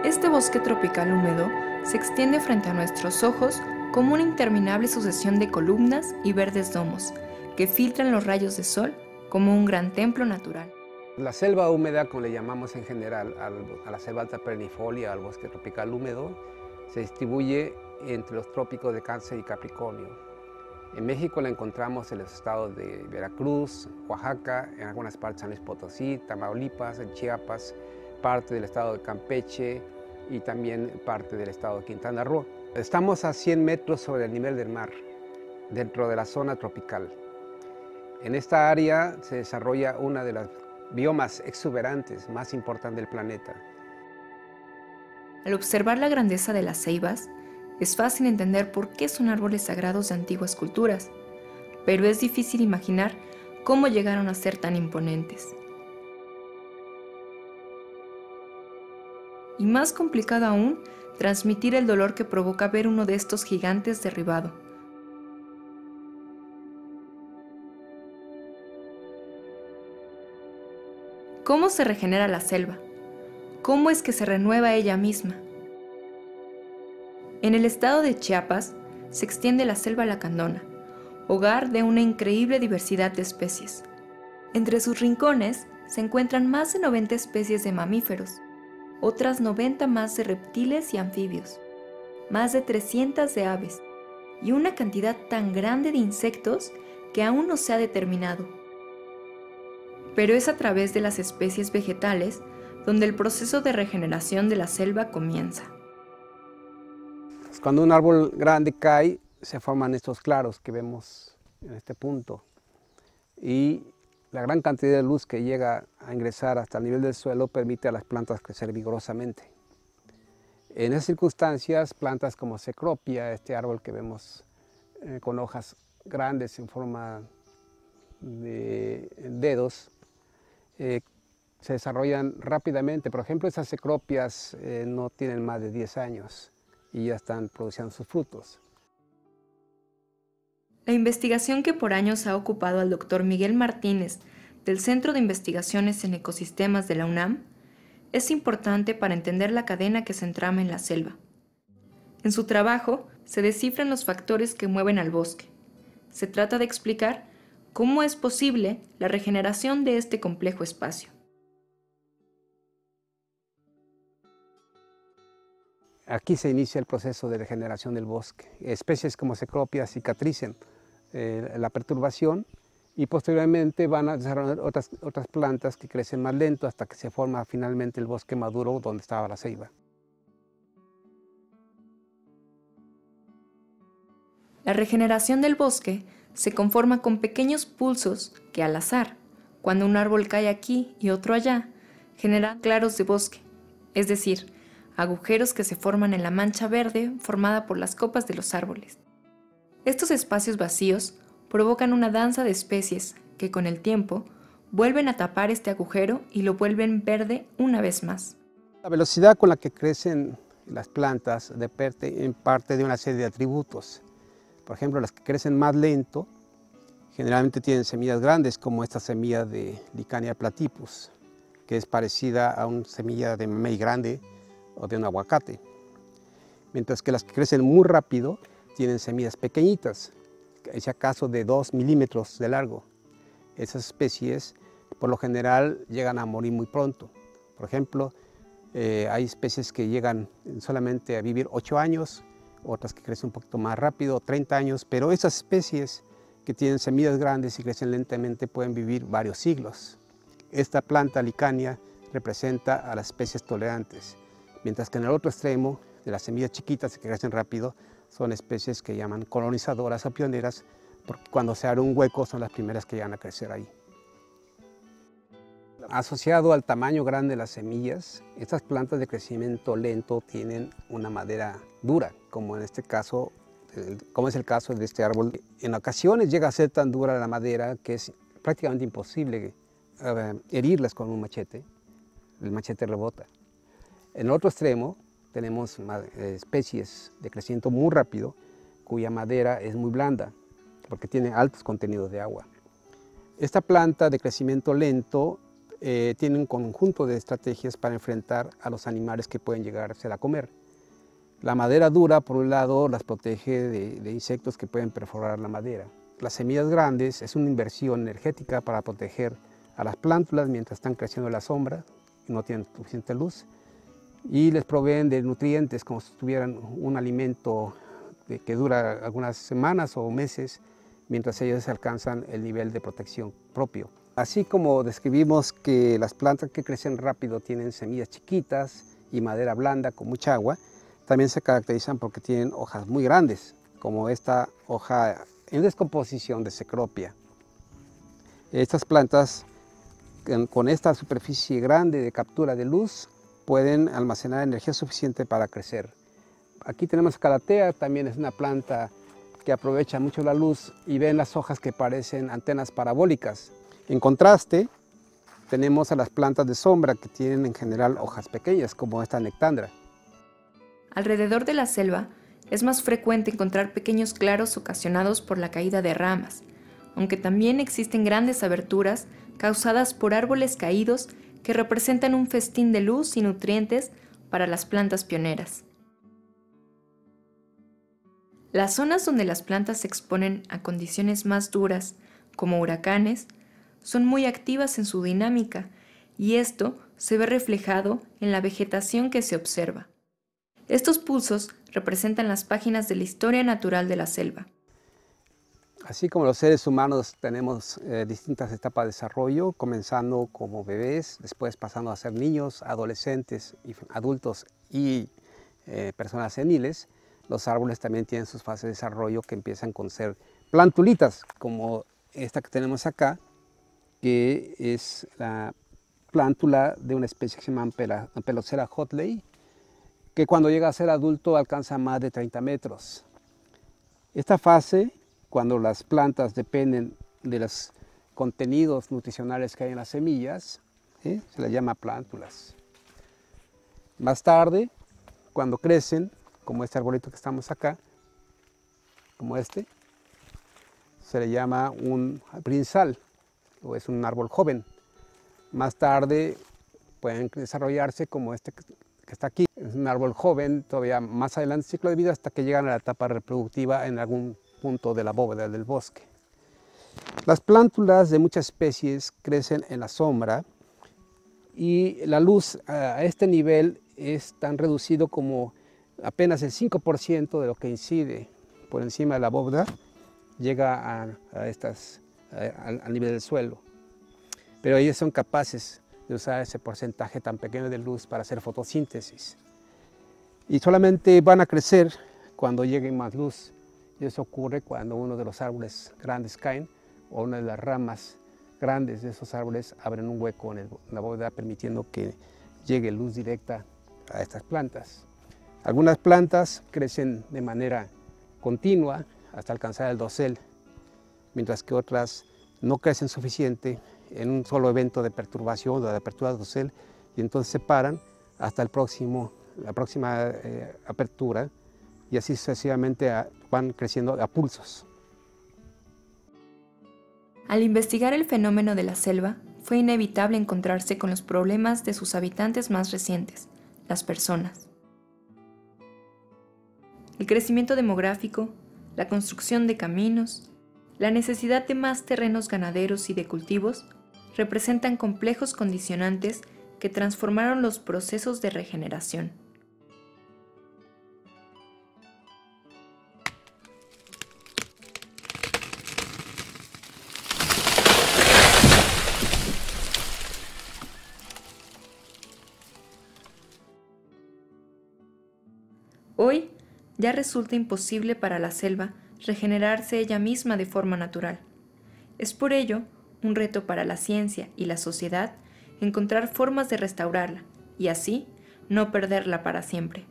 Este bosque tropical húmedo se extiende frente a nuestros ojos como una interminable sucesión de columnas y verdes domos que filtran los rayos de sol como un gran templo natural. La selva húmeda, como le llamamos en general a la selva alta perennifolia, al bosque tropical húmedo, se distribuye entre los trópicos de Cáncer y Capricornio. En México la encontramos en los estados de Veracruz, Oaxaca, en algunas partes de San Luis Potosí, Tamaulipas, en Chiapas, parte del estado de Campeche y también parte del estado de Quintana Roo. Estamos a 100 metros sobre el nivel del mar, dentro de la zona tropical. En esta área se desarrolla una de las biomas exuberantes más importantes del planeta. Al observar la grandeza de las ceibas, es fácil entender por qué son árboles sagrados de antiguas culturas, pero es difícil imaginar cómo llegaron a ser tan imponentes. Y más complicado aún, transmitir el dolor que provoca ver uno de estos gigantes derribado. ¿Cómo se regenera la selva? ¿Cómo es que se renueva ella misma? En el estado de Chiapas se extiende la selva lacandona, hogar de una increíble diversidad de especies. Entre sus rincones se encuentran más de 90 especies de mamíferos, otras 90 más de reptiles y anfibios, más de 300 de aves y una cantidad tan grande de insectos que aún no se ha determinado. Pero es a través de las especies vegetales donde el proceso de regeneración de la selva comienza. Cuando un árbol grande cae, se forman estos claros que vemos en este punto. Y la gran cantidad de luz que llega a ingresar hasta el nivel del suelo permite a las plantas crecer vigorosamente. En esas circunstancias, plantas como Cecropia, este árbol que vemos con hojas grandes en forma de dedos, se desarrollan rápidamente. Por ejemplo, esas Cecropias no tienen más de 10 años y ya están produciendo sus frutos. La investigación que por años ha ocupado al Dr. Miguel Martínez del Centro de Investigaciones en Ecosistemas de la UNAM es importante para entender la cadena que se entrama en la selva. En su trabajo se descifran los factores que mueven al bosque. Se trata de explicar cómo es posible la regeneración de este complejo espacio. Aquí se inicia el proceso de regeneración del bosque. Especies como Cecropia cicatricen la perturbación y posteriormente van a desarrollar otras plantas que crecen más lento hasta que se forma finalmente el bosque maduro donde estaba la ceiba. La regeneración del bosque se conforma con pequeños pulsos que al azar, cuando un árbol cae aquí y otro allá, generan claros de bosque, es decir, agujeros que se forman en la mancha verde formada por las copas de los árboles. Estos espacios vacíos provocan una danza de especies que con el tiempo vuelven a tapar este agujero y lo vuelven verde una vez más. La velocidad con la que crecen las plantas depende en parte de una serie de atributos. Por ejemplo, las que crecen más lento generalmente tienen semillas grandes, como esta semilla de Licania platypus, que es parecida a una semilla de mamey grande o de un aguacate. Mientras que las que crecen muy rápido tienen semillas pequeñitas, si acaso de 2 milímetros de largo. Esas especies por lo general llegan a morir muy pronto. Por ejemplo, hay especies que llegan solamente a vivir 8 años, otras que crecen un poquito más rápido, 30 años, pero esas especies que tienen semillas grandes y crecen lentamente pueden vivir varios siglos. Esta planta licania representa a las especies tolerantes, mientras que en el otro extremo, de las semillas chiquitas que crecen rápido, son especies que llaman colonizadoras o pioneras, porque cuando se abre un hueco son las primeras que llegan a crecer ahí. Asociado al tamaño grande de las semillas, estas plantas de crecimiento lento tienen una madera dura, como en este caso, como es el caso de este árbol. En ocasiones llega a ser tan dura la madera que es prácticamente imposible herirlas con un machete. El machete rebota. En el otro extremo tenemos especies de crecimiento muy rápido, cuya madera es muy blanda, porque tiene altos contenidos de agua. Esta planta de crecimiento lento tiene un conjunto de estrategias para enfrentar a los animales que pueden llegarse a comer. La madera dura, por un lado, las protege de insectos que pueden perforar la madera. Las semillas grandes es una inversión energética para proteger a las plántulas mientras están creciendo en la sombra y no tienen suficiente luz, y les proveen de nutrientes como si tuvieran un alimento que dura algunas semanas o meses mientras ellos alcanzan el nivel de protección propio. Así como describimos que las plantas que crecen rápido tienen semillas chiquitas y madera blanda con mucha agua, también se caracterizan porque tienen hojas muy grandes, como esta hoja en descomposición de Cecropia. Estas plantas con esta superficie grande de captura de luz pueden almacenar energía suficiente para crecer. Aquí tenemos Calathea, también es una planta que aprovecha mucho la luz y ven las hojas que parecen antenas parabólicas. En contraste, tenemos a las plantas de sombra que tienen en general hojas pequeñas, como esta Nectandra. Alrededor de la selva es más frecuente encontrar pequeños claros ocasionados por la caída de ramas, aunque también existen grandes aberturas causadas por árboles caídos que representan un festín de luz y nutrientes para las plantas pioneras. Las zonas donde las plantas se exponen a condiciones más duras, como huracanes, son muy activas en su dinámica, y esto se ve reflejado en la vegetación que se observa. Estos pulsos representan las páginas de la historia natural de la selva. Así como los seres humanos tenemos distintas etapas de desarrollo, comenzando como bebés, después pasando a ser niños, adolescentes, adultos y personas seniles, los árboles también tienen sus fases de desarrollo que empiezan con ser plantulitas, como esta que tenemos acá, que es la plántula de una especie que se llama Ampelocera hotley, que cuando llega a ser adulto alcanza más de 30 metros. Esta fase, cuando las plantas dependen de los contenidos nutricionales que hay en las semillas, se les llama plántulas. Más tarde, cuando crecen, como este arbolito que estamos acá, como este, se le llama un brinzal, o es un árbol joven. Más tarde pueden desarrollarse como este que está aquí. Es un árbol joven, todavía más adelante del ciclo de vida, hasta que llegan a la etapa reproductiva en algún punto de la bóveda del bosque. Las plántulas de muchas especies crecen en la sombra y la luz a este nivel es tan reducido como apenas el 5% de lo que incide por encima de la bóveda llega al nivel del suelo. Pero ellos son capaces de usar ese porcentaje tan pequeño de luz para hacer fotosíntesis. Y solamente van a crecer cuando llegue más luz. Y eso ocurre cuando uno de los árboles grandes caen o una de las ramas grandes de esos árboles abren un hueco en la bóveda, permitiendo que llegue luz directa a estas plantas. Algunas plantas crecen de manera continua hasta alcanzar el dosel, mientras que otras no crecen suficiente en un solo evento de perturbación o de apertura del dosel, y entonces se paran hasta la próxima apertura, y así sucesivamente van creciendo a pulsos. Al investigar el fenómeno de la selva, fue inevitable encontrarse con los problemas de sus habitantes más recientes, las personas. El crecimiento demográfico, la construcción de caminos, la necesidad de más terrenos ganaderos y de cultivos representan complejos condicionantes que transformaron los procesos de regeneración. Hoy ya resulta imposible para la selva regenerarse ella misma de forma natural. Es por ello un reto para la ciencia y la sociedad encontrar formas de restaurarla y así no perderla para siempre.